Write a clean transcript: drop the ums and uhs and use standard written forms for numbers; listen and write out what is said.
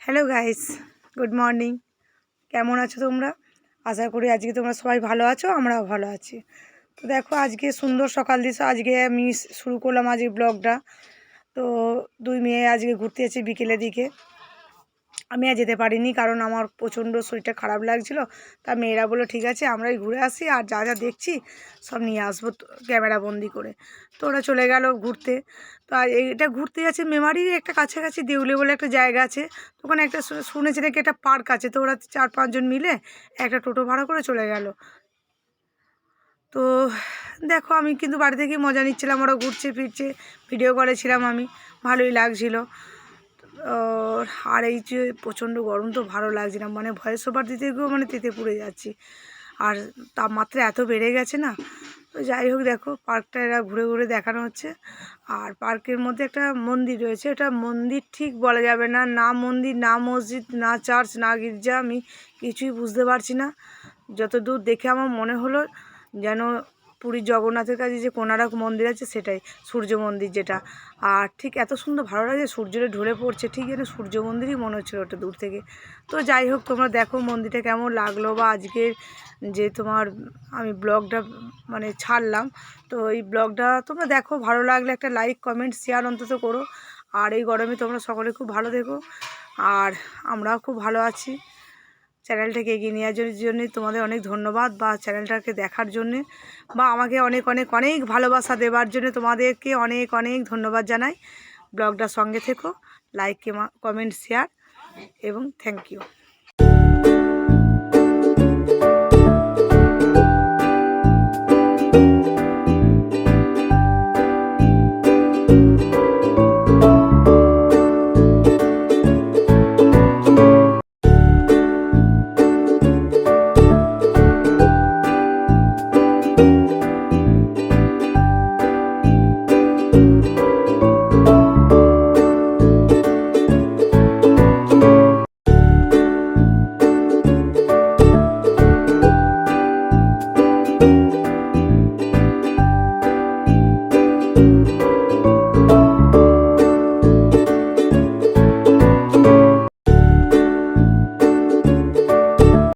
Hello guys, good morning. কেমন আছো তোমরা? আশা করি আজকে তোমরা সবাই ভালো আছো, আমরাও ভালো আছি। তো দেখো, আজকে সুন্দর সকাল দিছো। আজকে আমি শুরু করলাম আজকে ব্লগটা। তো দুই মেয়ে আজকে ঘুরতে যাচ্ছি বিকেলের দিকে। আমি আর যেতে পারিনি, কারণ আমার প্রচণ্ড শরীরটা খারাপ লাগছিলো। তা মেয়েরা বললো ঠিক আছে আমরাই ঘুরে আসি, আর যা যা দেখছি সব নিয়ে আসবো ক্যামেরা বন্দি করে। তো ওরা চলে গেল ঘুরতে। তো আর এটা ঘুরতে যাচ্ছে মেমারির একটা কাছাকাছি দেউলে বলে একটা জায়গা আছে। তো ওখানে একটা শুনেছি নাকি একটা পার্ক আছে। তো ওরা 4-5 জন মিলে একটা টোটো ভাড়া করে চলে গেল। তো দেখো, আমি কিন্তু বাড়ি থেকেই মজা নিচ্ছিলাম, ওরা ঘুরছে ফিরছে, ভিডিও করেছিলাম আমি, ভালোই লাগছিলো। আর এই যে প্রচণ্ড গরম, তো ভালো লাগছে না, মানে ভয়েস ওভার দিতে গিয়েও মানে তেতে পুড়ে যাচ্ছি। আর তাপমাত্রা এত বেড়ে গেছে না। তো যাই হোক, দেখো পার্কটা এরা ঘুরে ঘুরে দেখানো হচ্ছে। আর পার্কের মধ্যে একটা মন্দির রয়েছে, এটা মন্দির ঠিক বলা যাবে না, না মন্দির, না মসজিদ, না চার্চ, না গির্জা, আমি কিছুই বুঝতে পারছি না। যতদূর দেখে আমার মনে হলো যেন পুরীর জগন্নাথের কাছে যে কোণারক মন্দির আছে সেটাই, সূর্য মন্দির যেটা। আর ঠিক এত সুন্দর ভালো লাগে, সূর্যটা ঢলে পড়ছে, ঠিক যেন সূর্য মন্দিরই মনে হচ্ছিলো ওটা দূর থেকে। তো যাই হোক, তোমরা দেখো মন্দিরটা কেমন লাগলো, বা আজকের যে তোমার আমি ব্লগটা মানে ছাড়লাম, তো এই ব্লগটা তোমরা দেখো, ভালো লাগলে একটা লাইক কমেন্ট শেয়ার অন্তত করো। আর এই গরমে তোমরা সকলে খুব ভালো থেকো, আর আমরাও খুব ভালো আছি। চ্যানেলটাকে এগিয়ে নেওয়ার জন্য তোমাদের অনেক ধন্যবাদ, বা চ্যানেলটাকে দেখার জন্যে, বা আমাকে অনেক অনেক অনেক ভালোবাসা দেওয়ার জন্য তোমাদেরকে অনেক অনেক ধন্যবাদ জানাই। ব্লগটার সঙ্গে থেকো, লাইক কমেন্ট শেয়ার এবং থ্যাংক ইউ।